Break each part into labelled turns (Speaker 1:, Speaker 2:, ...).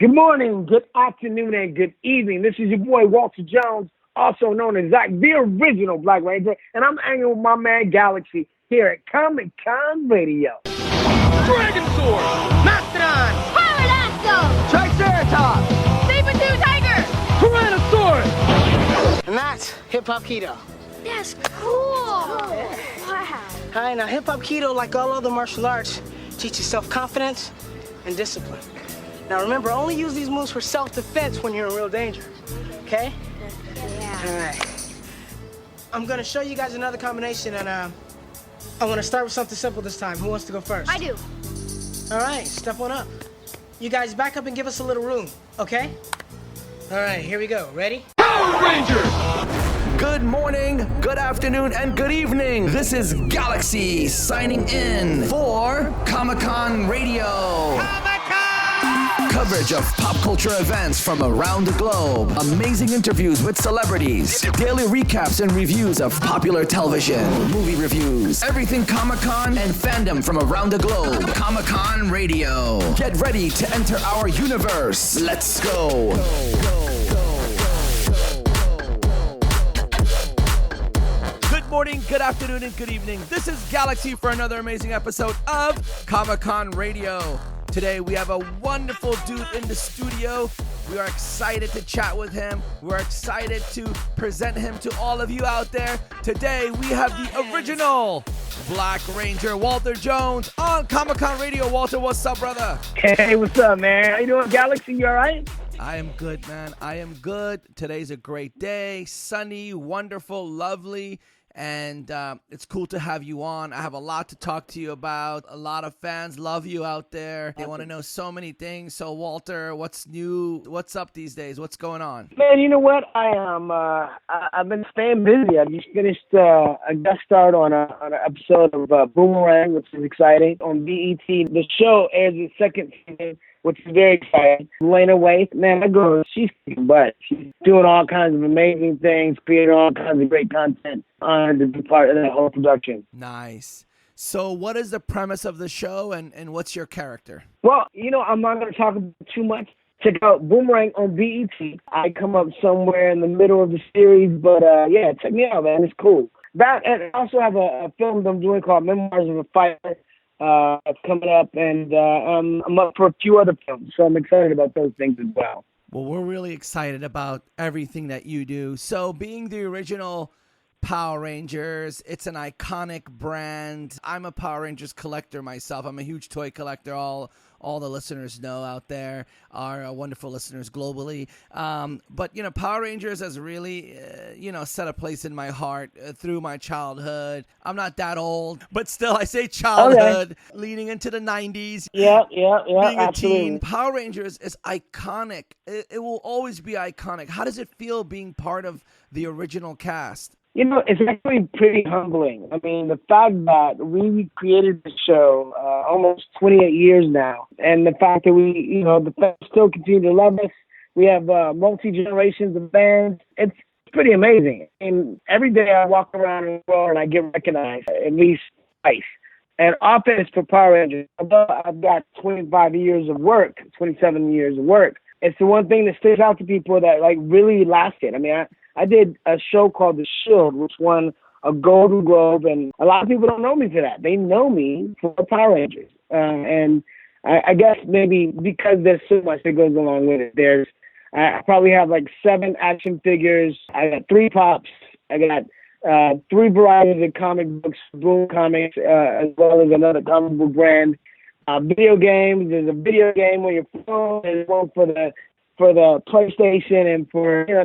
Speaker 1: Good morning, good afternoon, and good evening. This is your boy Walter Jones, also known as Zack the original Black Ranger, and I'm hanging with my man Galaxy here at Comic Con Radio.
Speaker 2: Dragon Sword!
Speaker 3: Mastodon!
Speaker 4: Pterodactyl!
Speaker 2: Triceratops!
Speaker 4: Saber-tooth tiger!
Speaker 2: Tyrannosaurus!
Speaker 3: And that's hip-hop keto.
Speaker 4: That's cool! Wow.
Speaker 3: Hi, now hip-hop keto, like all other martial arts, teaches self-confidence and discipline. Now remember, only use these moves for self-defense when you're in real danger, okay?
Speaker 4: Yeah.
Speaker 3: All right. I'm gonna show you guys another combination, and I want to start with something simple this time. Who wants to go first?
Speaker 4: I do.
Speaker 3: All right, step on up. You guys back up and give us a little room, okay? All right, here we go. Ready?
Speaker 2: Power Rangers!
Speaker 5: Good morning, good afternoon, and good evening. This is Galaxy signing in for Comic-Con Radio. Coverage of pop culture events from around the globe. Amazing interviews with celebrities. Daily recaps and reviews of popular television. Movie reviews. Everything Comic-Con and fandom from around the globe. Comic-Con Radio. Get ready to enter our universe. Let's go. Good morning, good afternoon, and good evening. This is Galaxy for another amazing episode of Comic-Con Radio. Today we have a wonderful dude in the studio. We are excited to chat with him. We're excited to present him to all of you out there. Today we have the original Black Ranger, Walter Jones, on Comic-Con Radio. Walter, what's up, brother?
Speaker 1: Hey, what's up, man? How you doing, Galaxy? You all right?
Speaker 5: I am good, man. I am good. Today's a great day. Sunny, wonderful, lovely. And it's cool to have you on. I have a lot to talk to you about. A lot of fans love you out there. They want to know so many things. So, Walter, what's new? What's up these days? What's going on?
Speaker 1: Man, you know what? I've been staying busy. I just finished a guest start on an episode of Boomerang, which is exciting, on BET. The show airs its second season, which is very exciting. Lena Waithe, man, that girl, she's kicking butt. She's doing all kinds of amazing things, creating all kinds of great content on to be part of that whole production.
Speaker 5: Nice. So what is the premise of the show, and what's your character?
Speaker 1: Well, you know, I'm not going to talk about too much. Check out Boomerang on BET. I come up somewhere in the middle of the series, but yeah, check me out, man. It's cool. That, and I also have a film that I'm doing called Memoirs of a Fighter. It's coming up, and I'm up for a few other films, so I'm excited about those things as well.
Speaker 5: Well, we're really excited about everything that you do. So being the original Power Rangers, it's an iconic brand. I'm a Power Rangers collector myself. I'm a huge toy collector. All the listeners know out there, our wonderful listeners globally. But, you know, Power Rangers has really, set a place in my heart through my childhood. I'm not that old, but still I say childhood, leading into the 90s.
Speaker 1: Yeah,
Speaker 5: being a
Speaker 1: absolutely.
Speaker 5: teen. Power Rangers is iconic. It will always be iconic. How does it feel being part of the original cast?
Speaker 1: You know, it's actually pretty humbling. I mean, the fact that we created the show almost 28 years now, and the fact that the fans still continue to love us. We have multi-generations of fans. It's pretty amazing. And every day I walk around the world and I get recognized at least twice. And often it's for Power Rangers. Although I've got 25 years of work, 27 years of work, it's the one thing that sticks out to people that like really lasted. I mean, I did a show called The Shield, which won a Golden Globe, and a lot of people don't know me for that. They know me for Power Rangers. And I guess maybe because there's so much that goes along with it. I probably have like 7 action figures. I got 3 pops. I got 3 varieties of comic books, Boom Comics, as well as another comic book brand. Video games. There's a video game on your phone. There's one for the PlayStation, and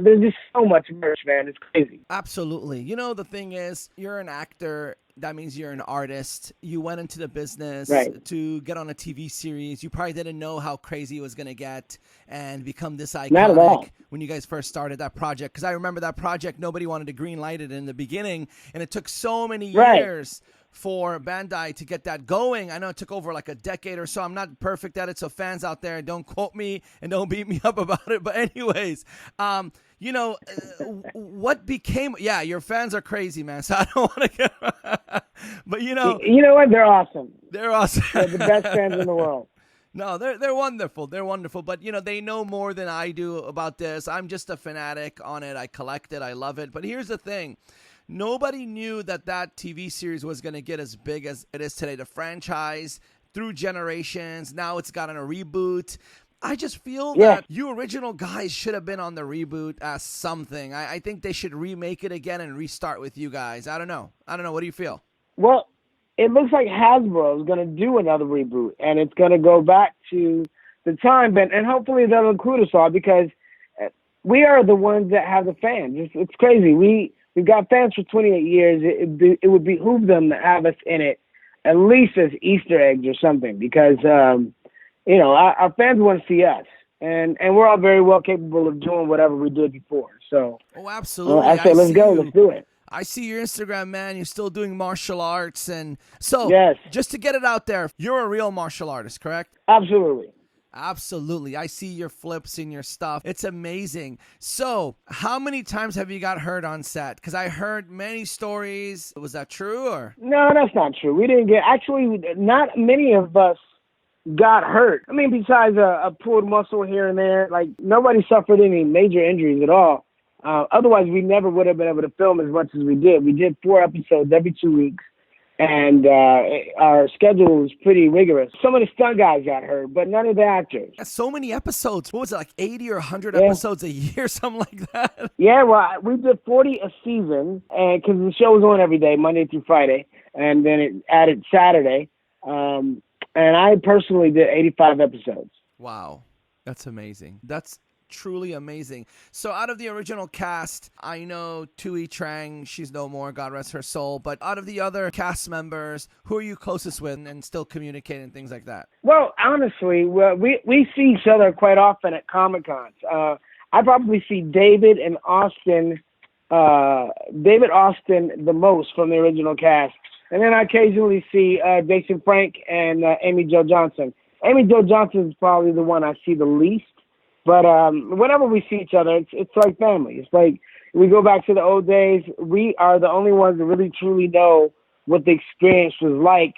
Speaker 1: there's just so much merch, man. It's crazy.
Speaker 5: Absolutely. You know, the thing is, you're an actor. That means you're an artist. You went into the business to get on a TV series. You probably didn't know how crazy it was going to get and become this iconic.
Speaker 1: Not at all.
Speaker 5: When you guys first started that project. Because I remember that project, nobody wanted to green light it in the beginning, and it took so many years for Bandai to get that going. I know it took over like a decade or so. I'm not perfect at it, so fans out there, don't quote me and don't beat me up about it. But anyways, what became... Yeah, your fans are crazy, man, so I don't want to get... But,
Speaker 1: You know what? They're awesome.
Speaker 5: They're awesome.
Speaker 1: They're the best fans in the world.
Speaker 5: No, they're wonderful. They're wonderful. But, they know more than I do about this. I'm just a fanatic on it. I collect it. I love it. But here's the thing. Nobody knew that TV series was going to get as big as it is today. The franchise, through generations, now it's gotten a reboot. I just feel that you original guys should have been on the reboot as something. I think they should remake it again and restart with you guys. I don't know. What do you feel?
Speaker 1: Well, it looks like Hasbro is going to do another reboot, and it's going to go back to the time, and hopefully they'll include us all, because we are the ones that have the fans. It's crazy. We've got fans for 28 years. It would behoove them to have us in it, at least as Easter eggs or something, because our fans want to see us, and we're all very well capable of doing whatever we did before. So,
Speaker 5: absolutely.
Speaker 1: I said, let's go. Let's do it.
Speaker 5: I see your Instagram, man. You're still doing martial arts. And so, just to get it out there, you're a real martial artist, correct?
Speaker 1: Absolutely.
Speaker 5: Absolutely. I see your flips and your stuff. It's amazing. So, how many times have you got hurt on set? Because I heard many stories. Was that true? Or
Speaker 1: no, that's not true. We didn't not many of us got hurt. I mean, besides a pulled muscle here and there, like nobody suffered any major injuries at all. Otherwise, we never would have been able to film as much as we did. We did 4 episodes every 2 weeks, and our schedule was pretty rigorous. Some of the stunt guys got hurt, but none of the actors.
Speaker 5: That's so many episodes. What was it, like 80 or 100 episodes a year, something like that?
Speaker 1: Yeah, well, we did 40 a season, and because the show was on every day, Monday through Friday, and then it added Saturday. And I personally did 85 episodes.
Speaker 5: Wow. That's amazing. That's truly amazing. So out of the original cast, I know Tui Trang, she's no more, God rest her soul, but out of the other cast members, who are you closest with and still communicating and things like that?
Speaker 1: Well, honestly, we see each other quite often at Comic-Cons. I probably see David Austin the most from the original cast. And then I occasionally see Jason Frank and Amy Jo Johnson. Amy Jo Johnson is probably the one I see the least. But whenever we see each other, it's like family. It's like we go back to the old days. We are the only ones that really truly know what the experience was like,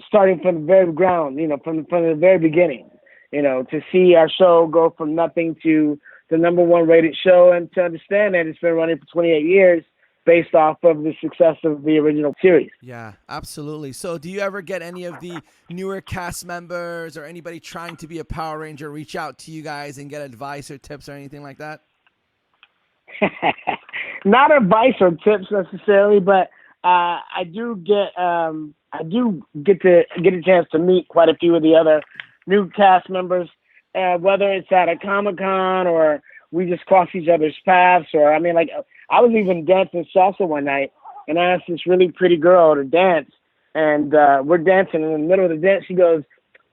Speaker 1: starting from the very ground, from the very beginning, to see our show go from nothing to the #1 rated show, and to understand that it's been running for 28 years based off of the success of the original series.
Speaker 5: Yeah, absolutely. So do you ever get any of the newer cast members or anybody trying to be a Power Ranger reach out to you guys and get advice or tips or anything like that?
Speaker 1: Not advice or tips necessarily, but I do get a chance to meet quite a few of the other new cast members, whether it's at a Comic-Con or we just cross each other's paths, or I was even dancing salsa one night, and I asked this really pretty girl to dance, and we're dancing. In the middle of the dance, she goes,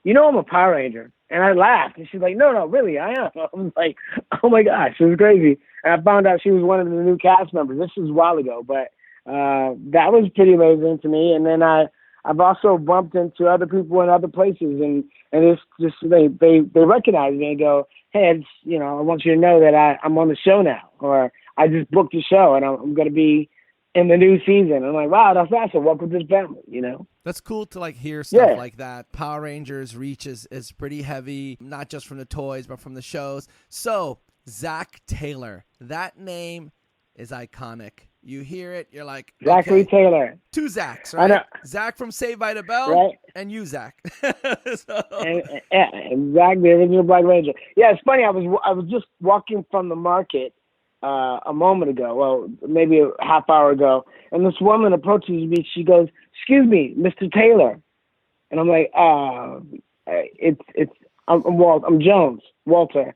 Speaker 1: I'm a Power Ranger. And I laughed, and she's like, no, really, I am. I was like, oh my gosh, it was crazy. And I found out she was one of the new cast members. This was a while ago, but that was pretty amazing to me. And then I've also bumped into other people in other places, and it's just they recognize me and go, hey, I want you to know that I'm on the show now, or I just booked the show and I'm going to be in the new season. I'm like, wow, that's awesome. Welcome to the family,
Speaker 5: That's cool to hear stuff like that. Power Rangers reach is pretty heavy, not just from the toys, but from the shows. So Zack Taylor, that name is iconic. You hear it, you're like,
Speaker 1: Zachary Taylor.
Speaker 5: 2 Zacks, right?
Speaker 1: I know.
Speaker 5: Zach from Saved by the Bell,
Speaker 1: right?
Speaker 5: And you, Zach.
Speaker 1: and Zack, the original Black Ranger. Yeah, it's funny. I was just walking from the market a moment ago, well, maybe a half hour ago, and this woman approaches me. She goes, "Excuse me, Mr. Taylor," and I'm like, I'm Jones, Walter."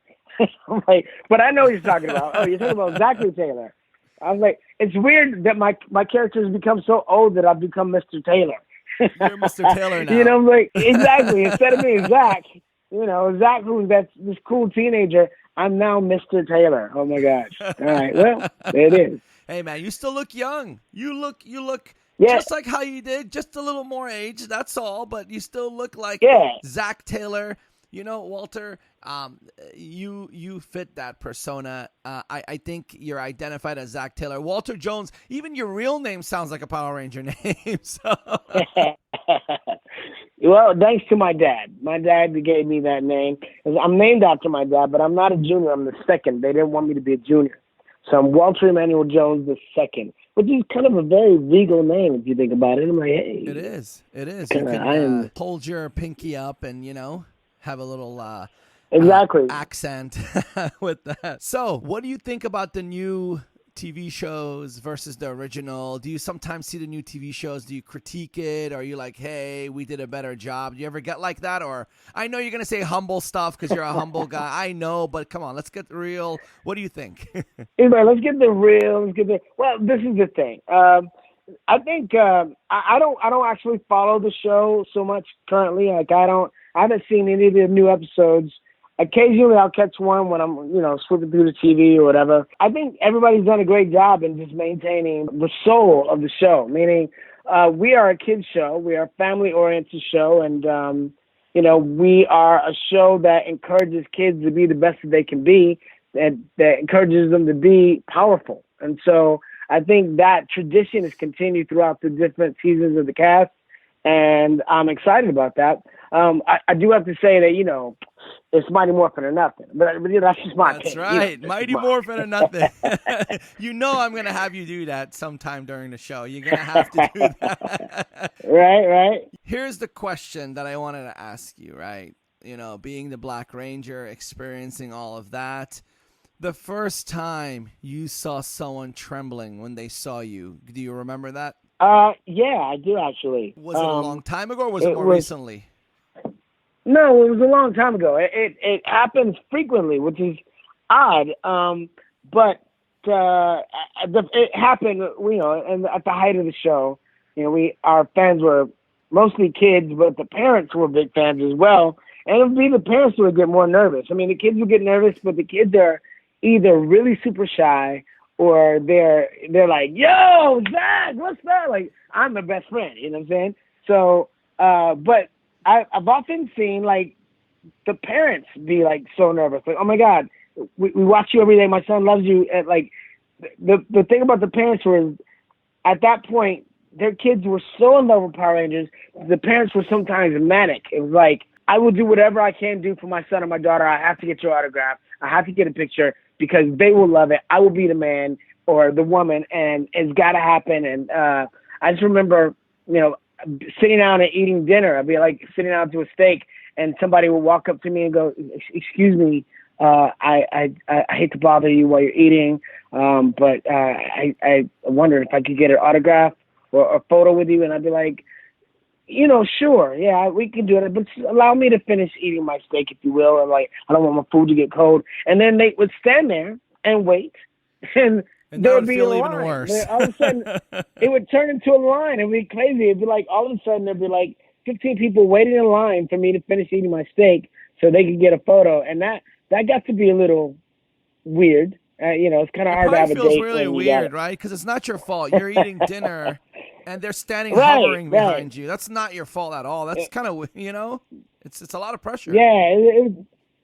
Speaker 1: I'm like, but I know what you're talking about. Oh, you're talking about Zachary Taylor. I was like, it's weird that my character has become so old that I've become Mr. Taylor.
Speaker 5: You're Mr. Taylor now.
Speaker 1: I'm like, exactly. Instead of being Zach, Zach, who's this cool teenager, I'm now Mr. Taylor. Oh my gosh. All right. Well, there it is.
Speaker 5: Hey man, you still look young. You look just like how you did, just a little more age. That's all. But you still look like Zack Taylor. Walter, you fit that persona. I think you're identified as Zack Taylor. Walter Jones, even your real name sounds like a Power Ranger name. So.
Speaker 1: Well, thanks to my dad. My dad gave me that name. I'm named after my dad, but I'm not a junior. I'm the second. They didn't want me to be a junior. So I'm Walter Emmanuel Jones the second, which is kind of a very regal name if you think about it. I'm like, hey.
Speaker 5: It is. It is.
Speaker 1: Kinda,
Speaker 5: You can
Speaker 1: I am,
Speaker 5: hold your pinky up and, have a little
Speaker 1: exactly.
Speaker 5: accent with that. So what do you think about the new TV shows versus the original? Do you sometimes see the new TV shows? Do you critique it? Are you like, hey, we did a better job? Do you ever get like that? Or I know you're going to say humble stuff because you're a humble guy. I know, but come on, let's get real. What do you think?
Speaker 1: Let's get the real. Well, this is the thing. I think I don't actually follow the show so much currently. Like I haven't seen any of the new episodes. Occasionally I'll catch one when I'm, flipping through the TV or whatever. I think everybody's done a great job in just maintaining the soul of the show, meaning we are a kids show. We are a family-oriented show, and, we are a show that encourages kids to be the best that they can be, that encourages them to be powerful. And so I think that tradition has continued throughout the different seasons of the cast, and I'm excited about that. I do have to say that, it's Mighty Morphin or nothing. But that's just my
Speaker 5: That's
Speaker 1: opinion.
Speaker 5: right. Mighty Morphin or nothing. I'm going to have you do that sometime during the show. You're going to have to do that.
Speaker 1: Right.
Speaker 5: Here's the question that I wanted to ask you, right? Being the Black Ranger, experiencing all of that. The first time you saw someone trembling when they saw you, do you remember that?
Speaker 1: Yeah, I do actually.
Speaker 5: Was it a long time ago or was it more recently?
Speaker 1: No, it was a long time ago. It happens frequently, which is odd. But it happened, and at the height of the show, our fans were mostly kids, but the parents were big fans as well. And it would be the parents who would get more nervous. I mean, the kids would get nervous, but the kids are either really super shy or they're like, yo, Zack, what's that? Like, I'm the best friend, you know what I'm saying? So, but I've often seen, like, the parents be, like, so nervous. Like, oh, my God, we watch you every day. My son loves you. And, like, the thing about the parents was, at that point, their kids were so in love with Power Rangers, the parents were sometimes manic. It was like, I will do whatever I can do for my son or my daughter. I have to get your autograph. I have to get a picture because they will love it. I will be the man or the woman, and it's got to happen. And I just remember, sitting down and eating dinner. I'd be like sitting down to a steak, and somebody would walk up to me and go, "Excuse me, I hate to bother you while you're eating, but I wonder if I could get an autograph or a photo with you." And I'd be like, sure, yeah, we can do it, but allow me to finish eating my steak, if you will. And like, I don't want my food to get cold. And then they would stand there and wait, and there would be a line. Even worse. All of a sudden, it would turn into a line. It'd be crazy. It'd be like, all of a sudden, there'd be like 15 people waiting in line for me to finish eating my steak so they could get a photo. And that got to be a little weird. It's kind of hard to have a date. It feels
Speaker 5: really weird, right? Because it's not your fault. You're eating dinner, and they're standing hovering behind you. That's not your fault at all. That's kind of, it's a lot of pressure.
Speaker 1: Yeah,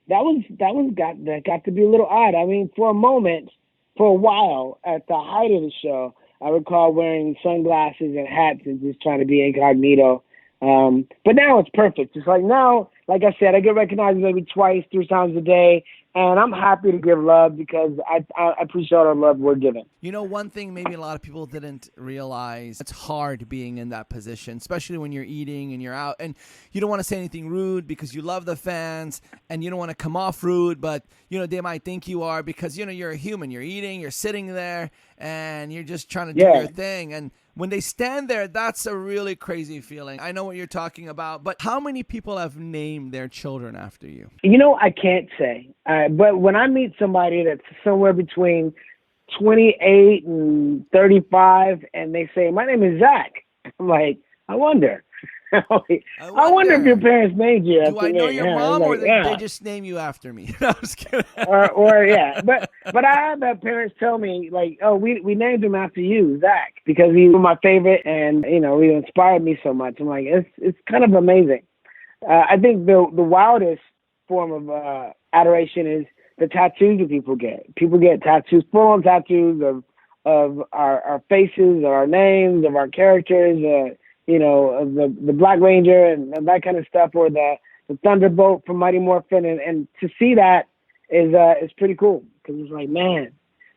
Speaker 1: that got to be a little odd. I mean, for a while, at the height of the show, I recall wearing sunglasses and hats and just trying to be incognito. But now it's perfect. It's like now, like I said, I get recognized maybe twice, 3 times a day, and I'm happy to give love because I appreciate all the love we're given.
Speaker 5: One thing maybe a lot of people didn't realize, it's hard being in that position, especially when you're eating and you're out and you don't want to say anything rude because you love the fans and you don't want to come off rude, but, they might think you are because, you're a human. You're eating, you're sitting there, and you're just trying to do your thing. And when they stand there, that's a really crazy feeling. I know what you're talking about, but how many people have named their children after you?
Speaker 1: I can't say. But when I meet somebody that's somewhere between 28 and 35 and they say, my name is Zack, I'm like, I wonder. I wonder if your parents named you after me.
Speaker 5: Do I know your mom or they just name you after me? No, I'm just kidding.
Speaker 1: or yeah. But I have had parents tell me, like, oh, we named him after you, Zack, because he was my favorite and, he inspired me so much. I'm like, it's kind of amazing. I think the wildest form of adoration is the tattoos that people get. People get tattoos, full-on tattoos of our faces, of our names, of our characters. of the Black Ranger and that kind of stuff, or the Thunderbolt from Mighty Morphin, and to see that is pretty cool, because it's like, man,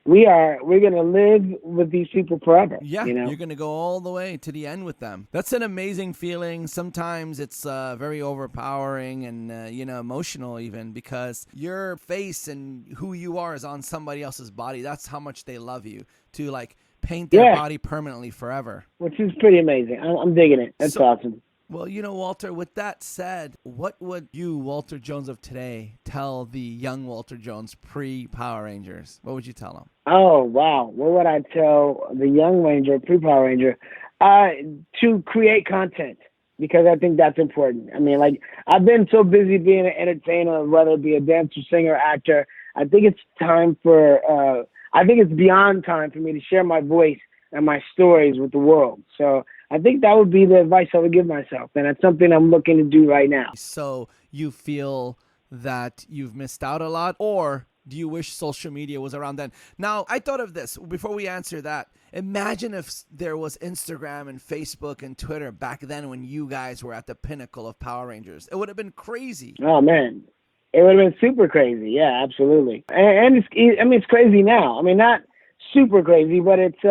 Speaker 1: we're gonna live with these people forever.
Speaker 5: Yeah, you're gonna go all the way to the end with them. That's an amazing feeling. Sometimes it's very overpowering and emotional even, because your face and who you are is on somebody else's body. That's how much they love you, to like paint their body permanently forever.
Speaker 1: Which is pretty amazing. I'm digging it. That's awesome.
Speaker 5: Well, Walter, with that said, what would you, Walter Jones of today, tell the young Walter Jones pre-Power Rangers? What would you tell them?
Speaker 1: Oh, wow. What would I tell the young Ranger, pre-Power Ranger? To create content, because I think that's important. I mean, like, I've been so busy being an entertainer, whether it be a dancer, singer, actor. I think it's time I think it's beyond time for me to share my voice and my stories with the world. So I think that would be the advice I would give myself, and it's something I'm looking to do right now.
Speaker 5: So you feel that you've missed out a lot, or do you wish social media was around then? Now, I thought of this before we answer that. Imagine if there was Instagram and Facebook and Twitter back then when you guys were at the pinnacle of Power Rangers. It would have been crazy.
Speaker 1: Oh, man. It would have been super crazy. Yeah, absolutely. And it's crazy now. I mean, not super crazy, but it's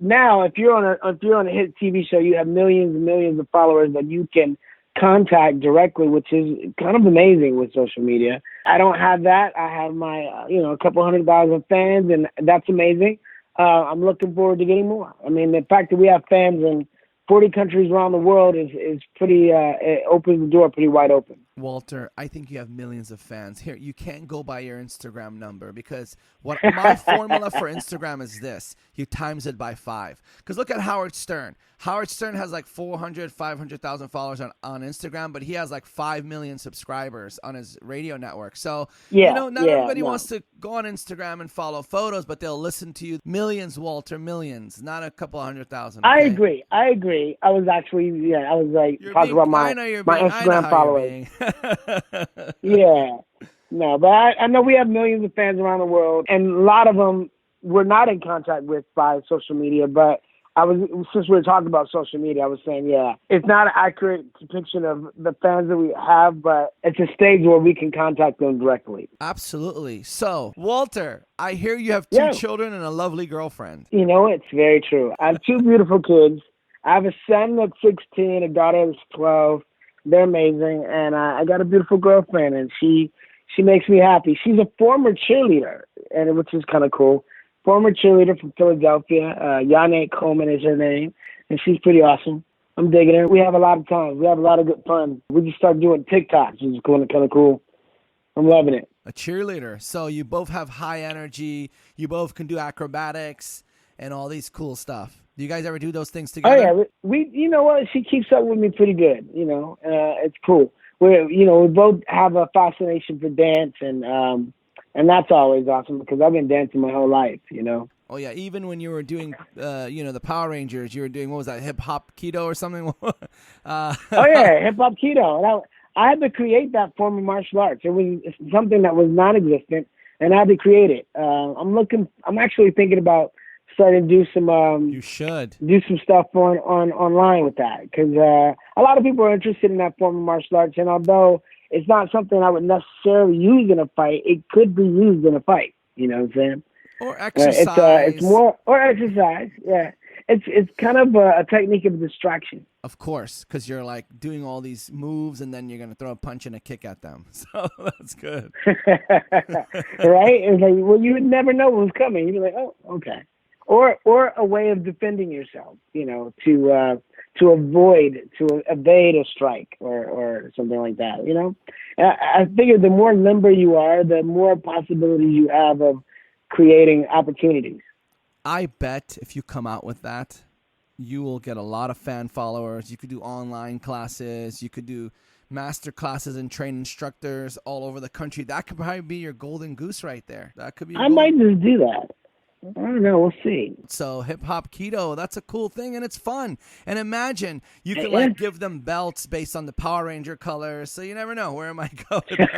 Speaker 1: now if you're on a hit TV show, you have millions and millions of followers that you can contact directly, which is kind of amazing with social media. I don't have that. I have my a couple 100,000 fans, and that's amazing. I'm looking forward to getting more. I mean, the fact that we have fans in 40 countries around the world is pretty, it opens the door pretty wide open.
Speaker 5: Walter, I think you have millions of fans. Here, you can't go by your Instagram number, because what my formula for Instagram is this. You times it by 5. Because look at Howard Stern. Howard Stern has like 500,000 followers on Instagram, but he has like 5 million subscribers on his radio network. So, not everybody wants to go on Instagram and follow photos, but they'll listen to you. Millions, Walter, millions, not a couple 100,000. Okay?
Speaker 1: I agree. I was talking about my Instagram followers. Yeah. No, but I know we have millions of fans around the world, and a lot of them we're not in contact with by social media, but since we were talking about social media, I was saying, it's not an accurate depiction of the fans that we have, but it's a stage where we can contact them directly.
Speaker 5: Absolutely. So, Walter, I hear you have 2 children and a lovely girlfriend.
Speaker 1: It's very true. I have 2 beautiful kids. I have a son that's 16, a daughter that's 12. They're amazing, and I got a beautiful girlfriend, and she makes me happy. She's a former cheerleader, and which is kind of cool. Former cheerleader from Philadelphia. Yane Coleman is her name, and she's pretty awesome. I'm digging her. We have a lot of time. We have a lot of good fun. We just started doing TikToks, which is kind of cool. I'm loving it.
Speaker 5: A cheerleader. So you both have high energy. You both can do acrobatics and all these cool stuff. Do you guys ever do those things together?
Speaker 1: Oh, yeah. We you know what? She keeps up with me pretty good. It's cool. We both have a fascination for dance, and that's always awesome, because I've been dancing my whole life,
Speaker 5: Oh, yeah. Even when you were doing, the Power Rangers, you were doing, what was that, hip-hop keto or something?
Speaker 1: Oh, yeah, hip-hop keto. And I had to create that form of martial arts. It was something that was non-existent, and I had to create it. I'm actually thinking about starting to do some
Speaker 5: you should
Speaker 1: do some stuff online with that, because a lot of people are interested in that form of martial arts, and although it's not something I would necessarily use in a fight, it could be used in a fight. You know what I'm saying?
Speaker 5: Or exercise.
Speaker 1: It's more or exercise. Yeah, it's kind of a technique of distraction.
Speaker 5: Of course, because you're like doing all these moves, and then you're gonna throw a punch and a kick at them. So that's good,
Speaker 1: right? It's like, well, you would never know what was coming. You'd be like, oh, okay. Or a way of defending yourself, to evade a strike or something like that, I figure the more limber you are, the more possibilities you have of creating opportunities.
Speaker 5: I bet if you come out with that, you will get a lot of fan followers. You could do online classes. You could do master classes and train instructors all over the country. That could probably be your golden goose right there. That could be.
Speaker 1: I might just do that. I don't know. We'll see.
Speaker 5: So hip-hop keto, that's a cool thing, and it's fun. And imagine you could give them belts based on the Power Ranger colors, so you never know. Where am I going?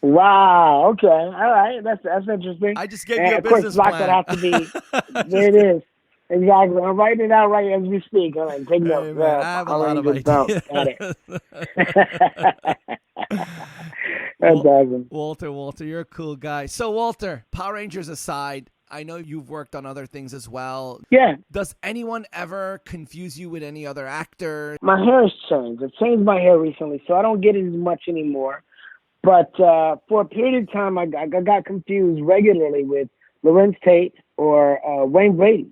Speaker 1: Wow. Okay. All right. That's interesting.
Speaker 5: I just gave you a
Speaker 1: business
Speaker 5: plan.
Speaker 1: Of course, block would have to be. There it is. Exactly. I'm writing it out right as we speak. All right, take notes.
Speaker 6: Hey, man, I have a lot of
Speaker 1: Rangers, no,
Speaker 6: ideas.
Speaker 1: got it. That's awesome.
Speaker 6: Walter, you're a cool guy. So, Walter, Power Rangers aside, I know you've worked on other things as well.
Speaker 1: Yeah.
Speaker 6: Does anyone ever confuse you with any other actor?
Speaker 1: My hair has changed. I've changed my hair recently, so I don't get it as much anymore. But for a period of time, I got confused regularly with Lorenz Tate or Wayne Brady.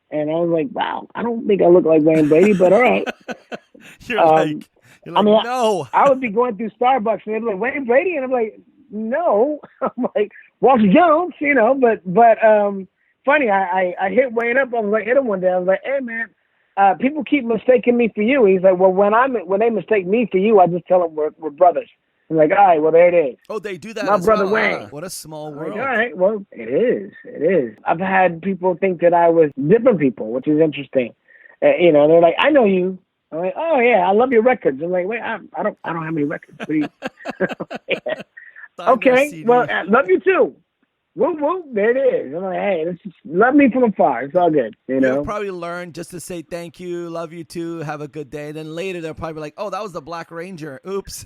Speaker 1: And I was like, wow, I don't think I look like Wayne Brady, but all right.
Speaker 6: You're like, no.
Speaker 1: I would be going through Starbucks and they'd be like, Wayne Brady? And I'm like, no. I'm like, Walter Jones, but funny, I hit Wayne up. I was like, hit him one day. I was like, hey, man, people keep mistaking me for you. He's like, well, when they mistake me for you, I just tell them we're brothers. I'm like, all right, well, there it is.
Speaker 6: Oh, they do that
Speaker 1: My
Speaker 6: as
Speaker 1: brother
Speaker 6: well.
Speaker 1: Wayne.
Speaker 6: What a small
Speaker 1: Like,
Speaker 6: world.
Speaker 1: all right, well, it is. I've had people think that I was different people, which is interesting. They're like, I know you. I'm like, oh yeah, I love your records. I'm like, wait, I don't have any records. What do you? Okay, well, I love you too. Whoop whoop, there it is. I'm like, hey, just love me from afar. It's all good,
Speaker 6: You'll probably learn just to say thank you, love you too, have a good day. Then later they'll probably be like, oh, that was the Black Ranger. Oops.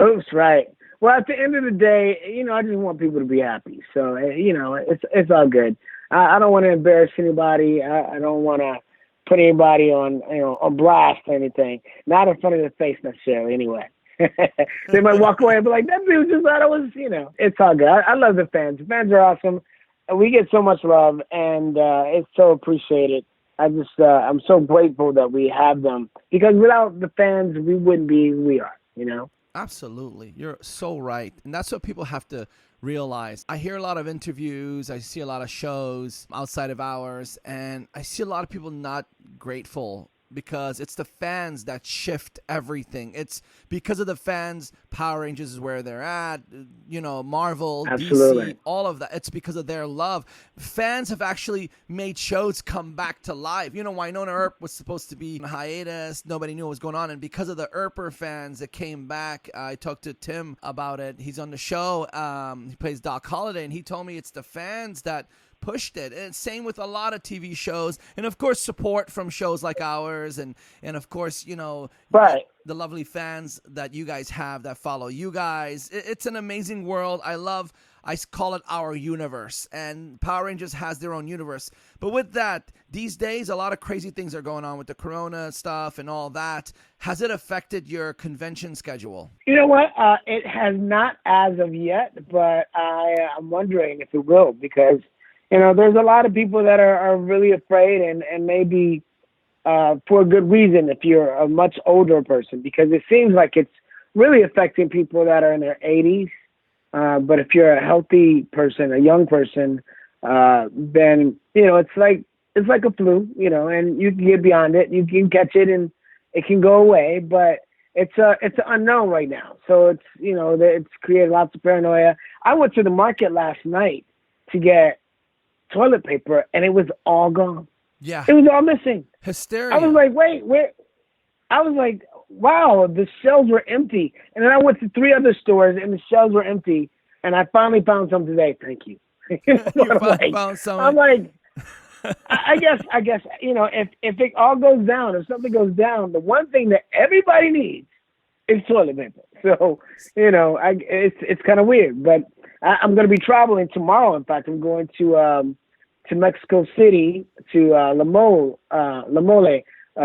Speaker 1: Oops, right. Well, at the end of the day, I just want people to be happy. So, it's all good. I don't want to embarrass anybody. I don't want to put anybody on blast or anything. Not in front of their face necessarily, anyway. They might walk away and be like, that dude just thought I was, It's all good. I love the fans. The fans are awesome. We get so much love, and it's so appreciated. I'm so grateful that we have them, because without the fans, we wouldn't be who we are,
Speaker 6: Absolutely. You're so right. And that's what people have to realize. I hear a lot of interviews. I see a lot of shows outside of ours, and I see a lot of people not grateful because it's the fans that shift everything. It's because of the fans, Power Rangers is where they're at, Marvel,
Speaker 1: Absolutely.
Speaker 6: DC, all of that. It's because of their love. Fans have actually made shows come back to life. Winona Earp was supposed to be on hiatus. Nobody knew what was going on. And because of the Earper fans that came back, I talked to Tim about it. He's on the show. He plays Doc Holliday, and he told me it's the fans that pushed it. And same with a lot of TV shows, and of course support from shows like ours, and of course
Speaker 1: right,
Speaker 6: the lovely fans that you guys have that follow you guys. It's an amazing world. I call it our universe, and Power Rangers has their own universe. But with that, these days a lot of crazy things are going on with the corona stuff and all that. Has it affected your convention schedule? You know what,
Speaker 1: it has not as of yet, but I'm wondering if it will, because there's a lot of people that are really afraid, and maybe for a good reason if you're a much older person, because it seems like it's really affecting people that are in their 80s. But if you're a healthy person, a young person, then, it's like a flu, and you can get beyond it. You can catch it and it can go away, but it's an unknown right now. So it's created lots of paranoia. I went to the market last night to get toilet paper, and it was all gone.
Speaker 6: Yeah.
Speaker 1: It was all missing.
Speaker 6: Hysteria.
Speaker 1: I was like, wait, where? I was like, wow, the shelves were empty. And then I went to 3 other stores, and the shelves were empty. And I finally found some today. Thank you.
Speaker 6: Found some.
Speaker 1: I'm like, I guess, if it all goes down, if something goes down, the one thing that everybody needs is toilet paper. So, it's kind of weird. But I'm going to be traveling tomorrow. In fact, I'm going to Mexico City, to La Mole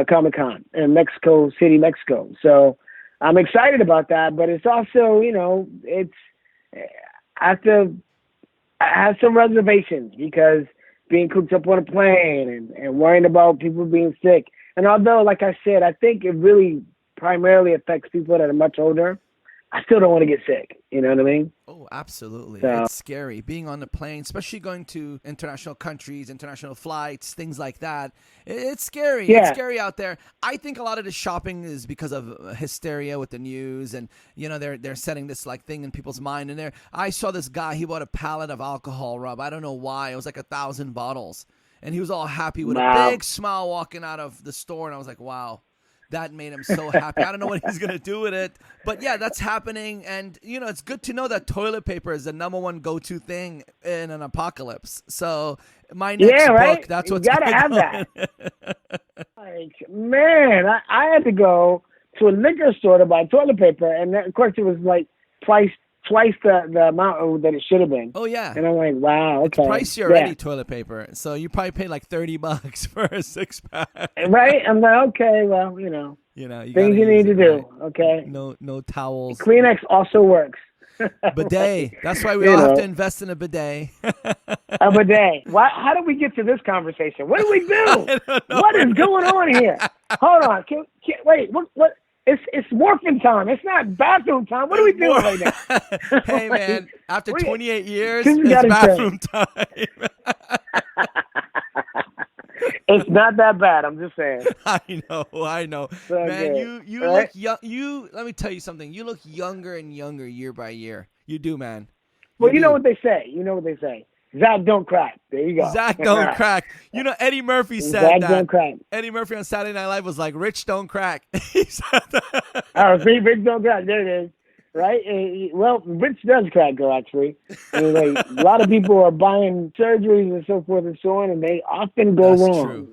Speaker 1: Comic-Con in Mexico City, Mexico. So I'm excited about that, but it's also, I have some reservations, because being cooped up on a plane and worrying about people being sick. And although, like I said, I think it really primarily affects people that are much older, I still don't want to get sick. You know what I mean?
Speaker 6: Oh, absolutely.
Speaker 1: So,
Speaker 6: it's scary being on the plane, especially going to international countries, international flights, things like that. It's scary.
Speaker 1: Yeah.
Speaker 6: It's scary out there. I think a lot of the shopping is because of hysteria with the news, and they're setting this thing in people's mind. And I saw this guy. He bought a pallet of alcohol rub. I don't know why. It was like 1,000 bottles, and he was all happy with a big smile walking out of the store. And I was like, wow. that made him so happy. I don't know what he's going to do with it. But, yeah, that's happening. And, you know, it's good to know that toilet paper is the number one go-to thing in an apocalypse. So my next book, that's what's going to
Speaker 1: have that. Like, man, I had to go to a liquor store to buy toilet paper. And, of course, it was like twice the amount that it should have been.
Speaker 6: Oh, yeah.
Speaker 1: And I'm like, wow, okay.
Speaker 6: It's pricey already, toilet paper. So you probably pay like $30 for a 6-pack.
Speaker 1: Right? I'm like, okay, well, you know things you need to do, right? Okay?
Speaker 6: No towels.
Speaker 1: Kleenex also works.
Speaker 6: Bidet. That's why we all have to invest in a bidet.
Speaker 1: A bidet. How did we get to this conversation? What do we do? What is going on here? Hold on. Wait, what? It's morphin time. It's not bathroom time. What are we doing right now?
Speaker 6: Hey, man, after 28 years, it's bathroom time.
Speaker 1: It's not that bad. I'm just saying.
Speaker 6: I know. So man, good. You right? Look young. Let me tell you something. You look younger and younger year by year. You do, man.
Speaker 1: Well, you know what they say. Zack don't crack. There you go.
Speaker 6: Zack don't crack. You know, Eddie Murphy said
Speaker 1: Zack
Speaker 6: that.
Speaker 1: Don't crack.
Speaker 6: Eddie Murphy on Saturday Night Live was like, "Rich don't crack." He said that.
Speaker 1: Oh, see, Rich don't crack. There it is. Right? Well, Rich does crack, though, actually. I mean, like, a lot of people are buying surgeries and so forth and so on, and they often go wrong.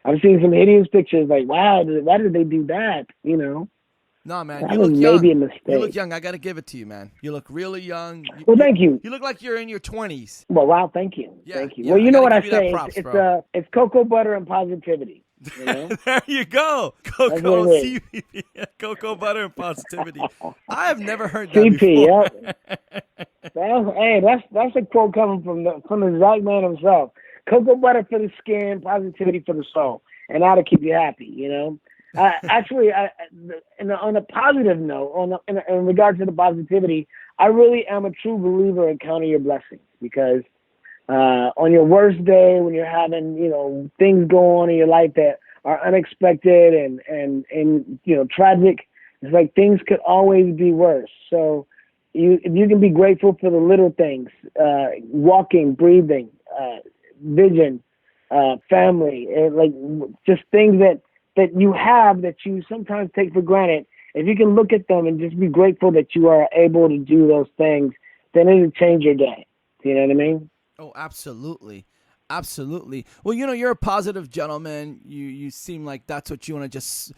Speaker 1: I've seen some hideous pictures. Like, wow, why did they do that? You know.
Speaker 6: No, man,
Speaker 1: that
Speaker 6: you look young.
Speaker 1: Maybe a mistake.
Speaker 6: You look young. I got to give it to you, man. You look really young.
Speaker 1: Well, thank you.
Speaker 6: You look like you're in your 20s.
Speaker 1: Well, wow, thank you.
Speaker 6: Yeah,
Speaker 1: thank you.
Speaker 6: Yeah,
Speaker 1: well, you know what I say?
Speaker 6: Props,
Speaker 1: it's cocoa butter and positivity. You know?
Speaker 6: There you go. Cocoa CP, cocoa butter and positivity. I have never heard that before.
Speaker 1: Yep. That's a quote coming from the Zack man himself. Cocoa butter for the skin, positivity for the soul, and that'll keep you happy. You know. Actually, on a positive note, in regard to the positivity, I really am a true believer in counting your blessings, because on your worst day, when you're having things go on in your life that are unexpected and tragic, it's like things could always be worse. So if you can be grateful for the little things, walking, breathing, vision, family, like just things that you have that you sometimes take for granted. If you can look at them and just be grateful that you are able to do those things, then it'll change your day. You know what I mean?
Speaker 6: Oh, absolutely. Absolutely. Well, you're a positive gentleman. You seem like that's what you want to just,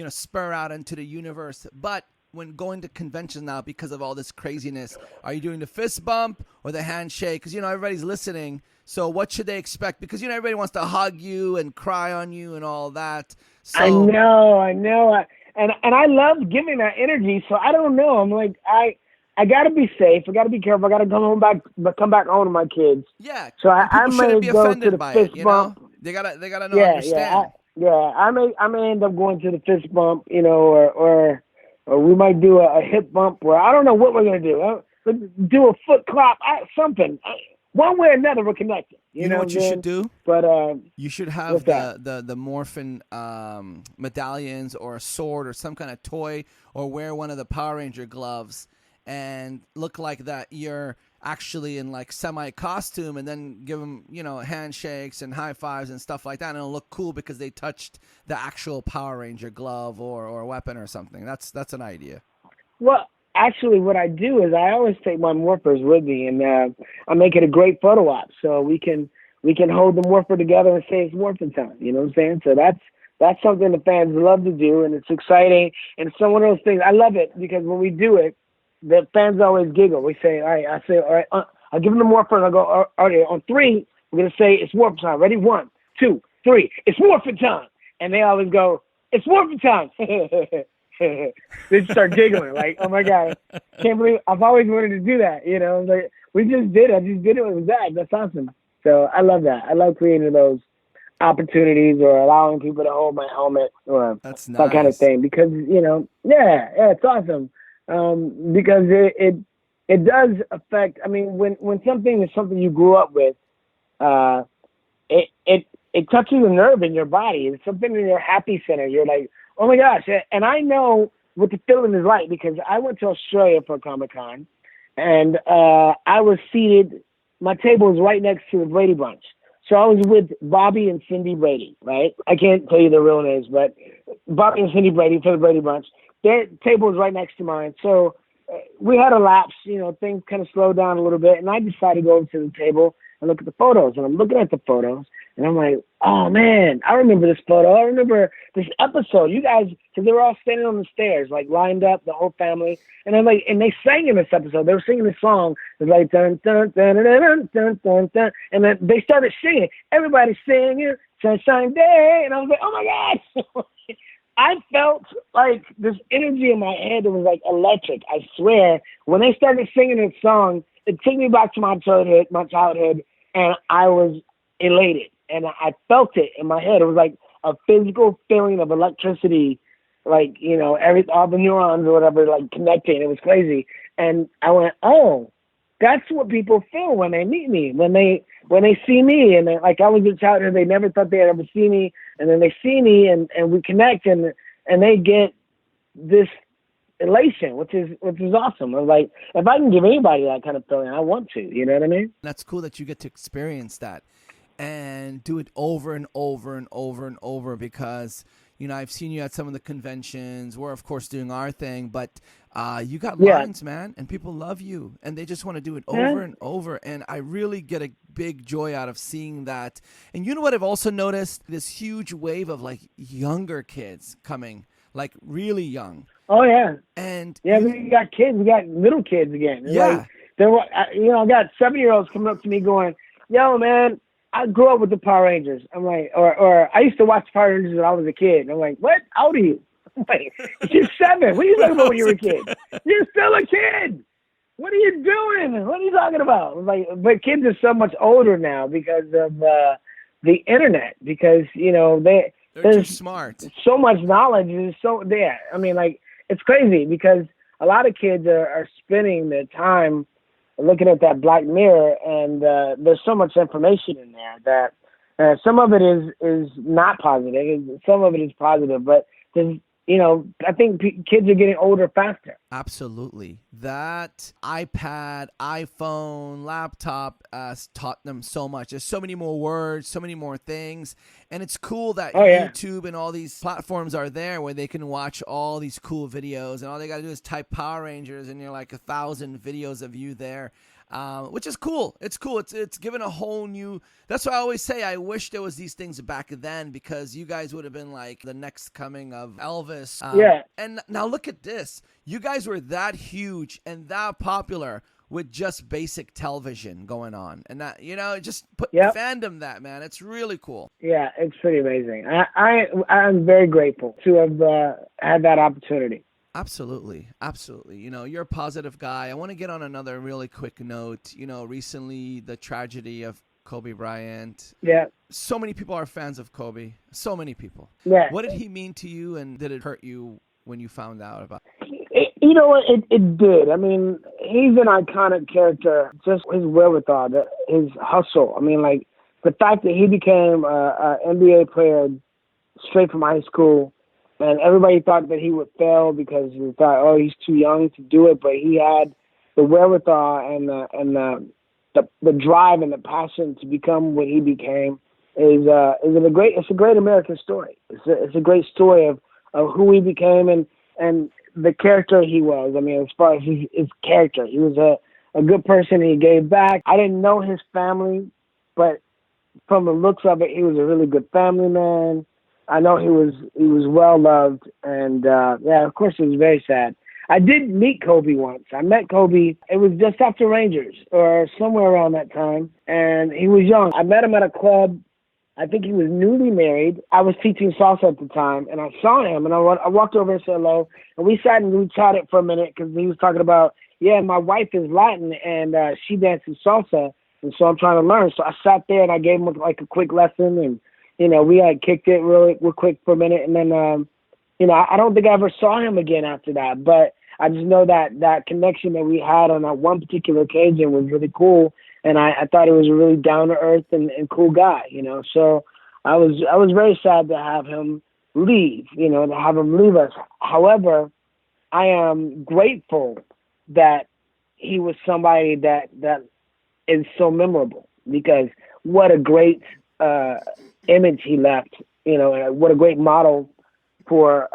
Speaker 6: spur out into the universe. But when going to conventions now, because of all this craziness, are you doing the fist bump or the handshake? Because, everybody's listening. So what should they expect? Because, everybody wants to hug you and cry on you and all that. So,
Speaker 1: I know. And I love giving that energy. So I don't know. I'm like, I got to be safe. I got to be careful. I got to come back home to my kids.
Speaker 6: Yeah.
Speaker 1: So I may go to the fist bump.
Speaker 6: They gotta know. Understand.
Speaker 1: I may end up going to the fist bump, or we might do a hip bump, where I don't know what we're gonna do. Do a foot clap, something. One way or another, we're connected.
Speaker 6: You know what you should do?
Speaker 1: But
Speaker 6: you should have the morphin medallions or a sword or some kind of toy, or wear one of the Power Ranger gloves and look like that you're actually in like semi-costume, and then give them, handshakes and high fives and stuff like that, and it'll look cool because they touched the actual Power Ranger glove or weapon or something. That's an idea.
Speaker 1: Well, actually, what I do is I always take my morphers with me, and I make it a great photo op, so we can hold the morpher together and say it's morphin time. You know what I'm saying? So that's something the fans love to do, and it's exciting. And it's one of those things. I love it because when we do it, the fans always giggle. We say, all right, all right, I'll give them the morpher, and I'll go, all right, on 3, we're going to say it's morphin time. Ready? 1, 2, 3. It's morphin time. And they always go, it's morphin time. They just start giggling, like, oh my God, can't believe I've always wanted to do that. Like, we just did it. I just did it with Zack. That's awesome. So I love that. I love creating those opportunities, or allowing people to hold my helmet, or
Speaker 6: that's nice.
Speaker 1: That kind of thing, because, it's awesome. Because it does affect. I mean, when something is something you grew up with, it touches a nerve in your body. It's something in your happy center. You're like, oh my gosh. And I know what the feeling is like, because I went to Australia for Comic-Con, and I was seated. My table was right next to the Brady Bunch. So I was with Bobby and Cindy Brady, right? I can't tell you their real names, but Bobby and Cindy Brady for the Brady Bunch. Their table was right next to mine. So we had a lapse, things kind of slowed down a little bit. And I decided to go over to the table and look at the photos. And I'm looking at the photos and I'm like, oh man, I remember this photo. I remember this episode. You guys, because they were all standing on the stairs, like lined up, the whole family. And I'm like, and they sang in this episode. They were singing this song. It was like, dun, dun, dun, dun, dun, dun, dun, dun. And then they started singing. Everybody singing, Sunshine Day. And I was like, oh my God. I felt like this energy in my head that was like electric. I swear, when they started singing this song, it took me back to my childhood, and I was elated. And I felt it in my head. It was like a physical feeling of electricity, like, all the neurons or whatever, like connecting. It was crazy. And I went, oh, that's what people feel when they meet me, when they see me. And like, I was a childhood, they never thought they'd ever see me. And then they see me and we connect and they get this elation, which is awesome. I'm like, if I can give anybody that kind of feeling, I want to, you know what I mean?
Speaker 6: That's cool that you get to experience that and do it over and over and over and over because, I've seen you at some of the conventions. We're, of course, doing our thing, but you got lines, man, and people love you, and they just want to do it over and over, and I really get a big joy out of seeing that. And you know what I've also noticed? This huge wave of, like, younger kids coming, like, really young.
Speaker 1: Oh, yeah.
Speaker 6: And
Speaker 1: we got kids. We got little kids again.
Speaker 6: Yeah.
Speaker 1: Like, I got 7-year-olds coming up to me going, yo, man, I grew up with the Power Rangers. I'm like, or I used to watch Power Rangers when I was a kid. And I'm like, what? How old are you? I'm like, you're 7. What are you talking about when you were a kid? You're still a kid. What are you doing? What are you talking about? I'm like, but kids are so much older now because of the internet. Because they're
Speaker 6: too smart.
Speaker 1: So much knowledge is so there. I mean, like, it's crazy because a lot of kids are spending their time looking at that Black Mirror, and there's so much information in there that some of it is not positive, some of it is positive, but there's, I think kids are getting older faster.
Speaker 6: Absolutely. That iPad, iPhone, laptop taught them so much. There's so many more words, so many more things. And it's cool that YouTube and all these platforms are there where they can watch all these cool videos. And all they got to do is type Power Rangers and you're like 1,000 videos of you there. Which is cool. It's cool. It's given a whole new. That's why I always say I wish there was these things back then because you guys would have been like the next coming of Elvis. And now look at this. You guys were that huge and that popular with just basic television going on, and that just put fandom that, man. It's really cool.
Speaker 1: Yeah, it's pretty amazing. I'm very grateful to have had that opportunity.
Speaker 6: Absolutely. Absolutely. You're a positive guy. I want to get on another really quick note. Recently the tragedy of Kobe Bryant. Yeah. So many people are fans of Kobe. So many people. Yeah. What did he mean to you, and did it hurt you when you found out about it?
Speaker 1: It did. I mean, he's an iconic character. Just his wherewithal, his hustle. I mean, like, the fact that he became an NBA player straight from high school, and everybody thought that he would fail because we thought, oh, he's too young to do it. But he had the wherewithal and the drive and the passion to become what he became. It's a great American story. It's a great story of who he became and the character he was. I mean, as far as his character, he was a good person. He gave back. I didn't know his family, but from the looks of it, he was a really good family man. I know he was well loved, and of course it was very sad. I did meet Kobe once. I met Kobe. It was just after Rangers or somewhere around that time, and he was young. I met him at a club. I think he was newly married. I was teaching salsa at the time, and I saw him, and I walked over and said hello, and we sat and we chatted for a minute because he was talking about, my wife is Latin, and she dances salsa, and so I'm trying to learn. So I sat there, and I gave him like a quick lesson, and we had kicked it real quick for a minute, and then, I don't think I ever saw him again after that, but I just know that connection that we had on that one particular occasion was really cool, and I thought he was a really down-to-earth and cool guy, So I was very sad to have him leave, to have him leave us. However, I am grateful that he was somebody that is so memorable, because what a great image he left. You know, and what a great model for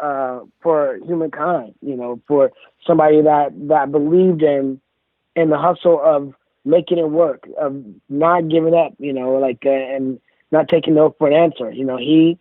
Speaker 1: humankind. You know, for somebody that believed in the hustle of making it work, of not giving up. You know, like and not taking no for an answer. You know, he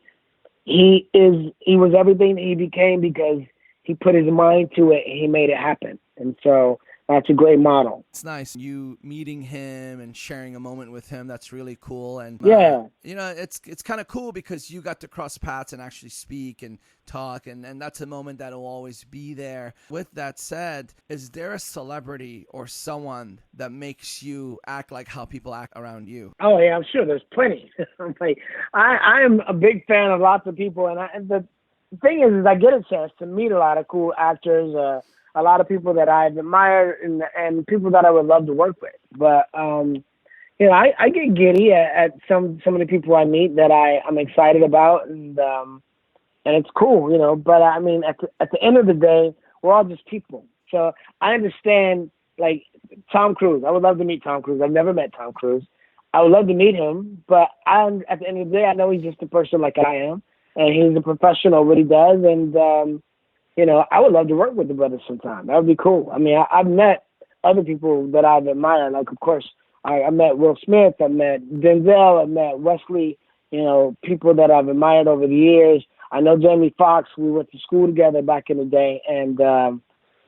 Speaker 1: was everything that he became because he put his mind to it and he made it happen. And so that's a great model.
Speaker 6: It's nice you meeting him and sharing a moment with him. That's really cool. And
Speaker 1: Yeah.
Speaker 6: you know, it's kind of cool because you got to cross paths and actually speak and talk, and that's a moment that will always be there. With that said, is there a celebrity or someone that makes you act like how people act around you?
Speaker 1: Oh yeah, I'm sure there's plenty. Like I am a big fan of lots of people, and the thing is I get a chance to meet a lot of cool actors, a lot of people that I've admired and people that I would love to work with. But you know, I get giddy at some of the people I meet that I'm excited about, and it's cool, you know. But I mean, at the end of the day, we're all just people. So I understand, like Tom Cruise. I would love to meet Tom Cruise. I've never met Tom Cruise. I would love to meet him, but at the end of the day, I know he's just a person like I am, and he's a professional at what he does, and you know, I would love to work with the brothers sometime. That would be cool. I mean, I've met other people that I've admired. Like, of course, I met Will Smith. I met Denzel. I met Wesley. You know, people that I've admired over the years. I know Jamie Foxx. We went to school together back in the day. And,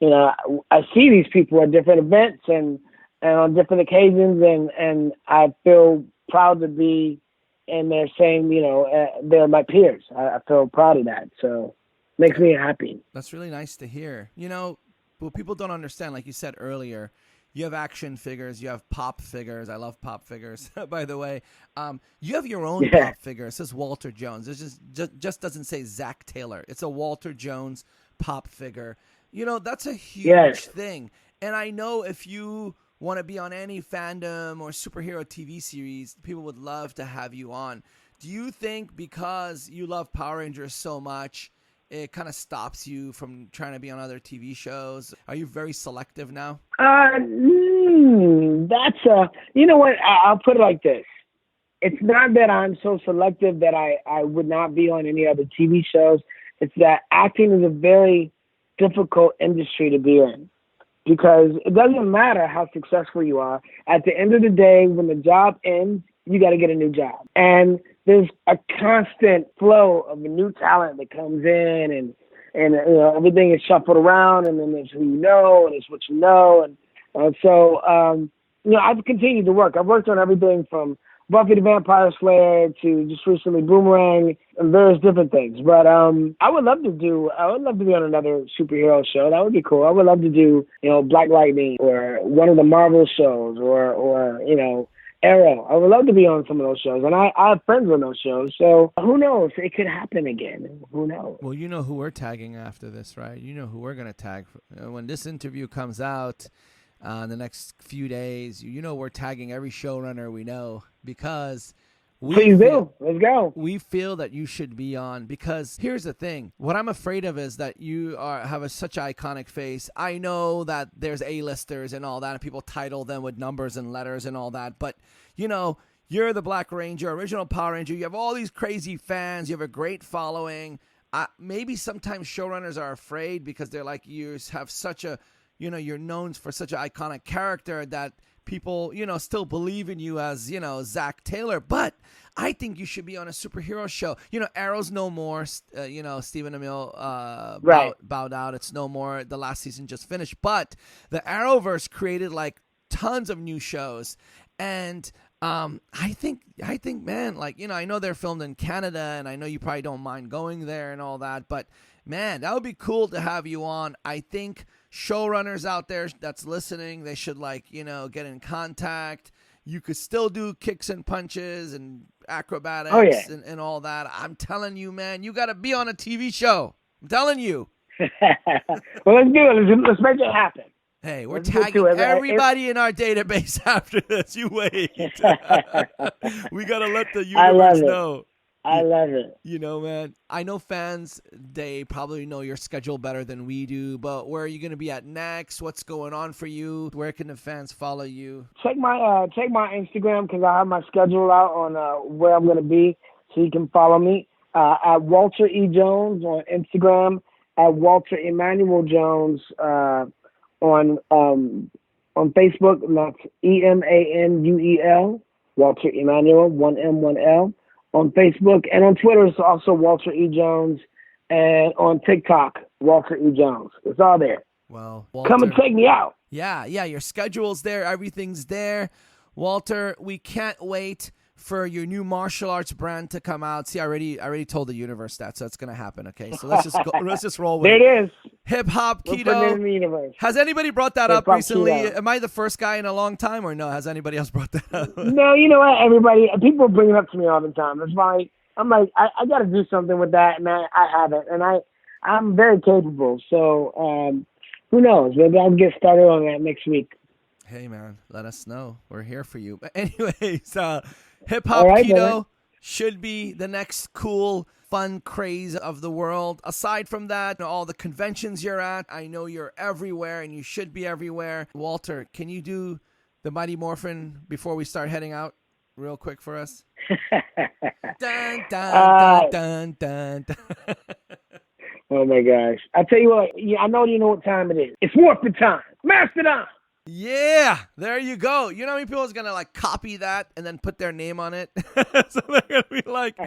Speaker 1: you know, I see these people at different events and on different occasions. And I feel proud to be in their same, you know, they're my peers. I feel proud of that. So makes me happy.
Speaker 6: That's really nice to hear. You know, what people don't understand, like you said earlier, you have action figures, you have pop figures. I love pop figures, by the way. You have your own pop figure. It says Walter Jones. It just doesn't say Zack Taylor. It's a Walter Jones pop figure. You know, that's a huge thing. And I know if you want to be on any fandom or superhero TV series, people would love to have you on. Do you think because you love Power Rangers so much, it kind of stops you from trying to be on other TV shows? Are you very selective now?
Speaker 1: You know what? I'll put it like this. It's not that I'm so selective that I would not be on any other TV shows. It's that acting is a very difficult industry to be in because it doesn't matter how successful you are. At the end of the day, when the job ends, you got to get a new job. And there's a constant flow of new talent that comes in, and you know, everything is shuffled around, and then there's who you know, and it's what you know, and so you know, I've continued to work. I've worked on everything from Buffy the Vampire Slayer to just recently Boomerang and various different things. But I would love to be on another superhero show. That would be cool. I would love to do, you know, Black Lightning or one of the Marvel shows or you know, Arrow. I would love to be on some of those shows, and I have friends on those shows. So who knows? It could happen again. Who knows?
Speaker 6: Well, you know who we're tagging after this, right? You know who we're going to tag. When this interview comes out in the next few days, you know we're tagging every showrunner we know because
Speaker 1: Please do. Let's go.
Speaker 6: We feel that you should be on because here's the thing. What I'm afraid of is that you have such an iconic face. I know that there's A-listers and all that, and people title them with numbers and letters and all that. But, you know, you're the Black Ranger, original Power Ranger. You have all these crazy fans. You have a great following. Maybe sometimes showrunners are afraid because they're like, you have such a, you know, you're known for such an iconic character that people, you know, still believe in you as, you know, Zack Taylor. But I think you should be on a superhero show. You know, Arrow's no more. You know, Stephen Amell bowed out. It's no more. The last season just finished. But the Arrowverse created like tons of new shows. And I think, man, like, you know, I know they're filmed in Canada, and I know you probably don't mind going there and all that. But, man, that would be cool to have you on. I think showrunners out there that's listening, they should, like, you know, get in contact. You could still do kicks and punches and acrobatics and all that. I'm telling you, man, you got to be on a TV show. I'm telling you.
Speaker 1: Well, let's do it. Let's make it happen.
Speaker 6: Hey, we're tagging everybody in our database after this. You wait. We got to let the universe know.
Speaker 1: I love it.
Speaker 6: You know, man, I know fans, they probably know your schedule better than we do, but where are you going to be at next? What's going on for you? Where can the fans follow you?
Speaker 1: Check my Instagram because I have my schedule out on where I'm going to be, so you can follow me at Walter E. Jones on Instagram, at Walter Emmanuel Jones on Facebook. And that's Emanuel, Walter Emmanuel, 1M, 1L. On Facebook, and on Twitter, it's also Walter E. Jones, and on TikTok, Walter E. Jones. It's all there.
Speaker 6: Well, Walter,
Speaker 1: come and take me out.
Speaker 6: Yeah, your schedule's there. Everything's there. Walter, we can't wait for your new martial arts brand to come out. See, I already told the universe that, so it's gonna happen. Okay, so let's just roll with
Speaker 1: it. There it is.
Speaker 6: Hip hop
Speaker 1: We're putting it in the
Speaker 6: keto.
Speaker 1: universe.
Speaker 6: Has anybody brought that up
Speaker 1: Hip-hop
Speaker 6: recently?
Speaker 1: keto.
Speaker 6: Am I the first guy in a long time, or no? Has anybody else brought that up?
Speaker 1: No, you know what? Everybody, people bring it up to me all the time. It's like I'm like I got to do something with that, and I haven't, and I'm very capable. So who knows? Maybe I'll get started on that next week.
Speaker 6: Hey man, let us know. We're here for you. But anyways, hip hop
Speaker 1: All right,
Speaker 6: keto
Speaker 1: brother.
Speaker 6: should be the next cool, fun craze of the world. Aside from that, all the conventions you're at, I know you're everywhere, and you should be everywhere. Walter, can you do the Mighty Morphin before we start heading out, real quick for us? Dun, dun, dun, dun, dun.
Speaker 1: Oh my gosh! I tell you what, I know you know what time it is. It's Morphin time. Mastodon.
Speaker 6: Yeah, there you go. You know how many people is going to like copy that and then put their name on it? So they're going to be like...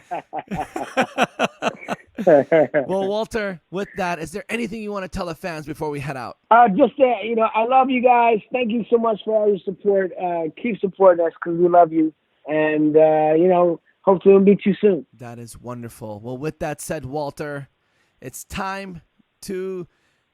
Speaker 6: Well, Walter, with that, is there anything you want to tell the fans before we head out?
Speaker 1: Just that, I love you guys. Thank you so much for all your support. Keep supporting us because we love you. And, hopefully we'll meet you soon.
Speaker 6: That is wonderful. Well, with that said, Walter, it's time to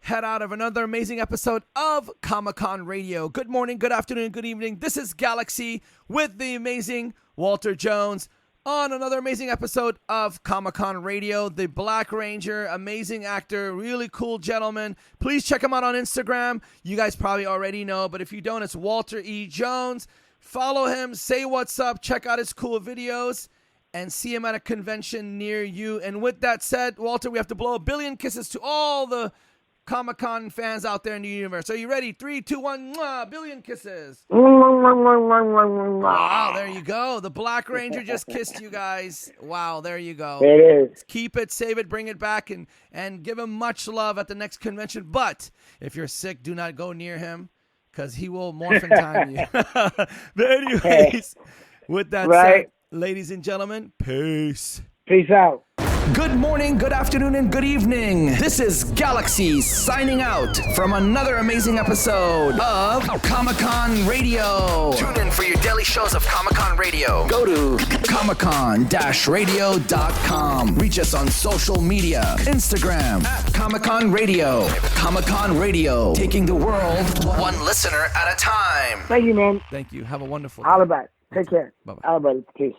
Speaker 6: head out of another amazing episode of Comic-Con Radio. Good morning, good afternoon, good evening. This is Galaxy with the amazing Walter Jones on another amazing episode of Comic-Con Radio. The Black Ranger, amazing actor, really cool gentleman. Please check him out on Instagram. You guys probably already know, but if you don't, it's Walter E. Jones. Follow him, say what's up, check out his cool videos, and see him at a convention near you. And with that said, Walter, we have to blow 1 billion kisses to all the Comic-Con fans out there in the universe. Are you ready? 3, 2, 1, mwah, 1 billion kisses. Wow, there you go. The Black Ranger just kissed you guys. Wow, there you go.
Speaker 1: There it is.
Speaker 6: Keep it, save it, bring it back, and give him much love at the next convention. But if you're sick, do not go near him because he will morphin time you. But anyways, with that said, ladies and gentlemen, peace.
Speaker 1: Peace out.
Speaker 5: Good morning, good afternoon, and good evening. This is Galaxy signing out from another amazing episode of Comic-Con Radio. Tune in for your daily shows of Comic-Con Radio. Go to comiccon-radio.com. Reach us on social media, Instagram at Comic-Con Radio. Comic-Con Radio, taking the world one listener at a time.
Speaker 1: Thank you, man.
Speaker 6: Thank you. Have a wonderful day.
Speaker 1: Holla back. Take care.
Speaker 6: Bye-bye.
Speaker 1: Holla, buddy. Peace.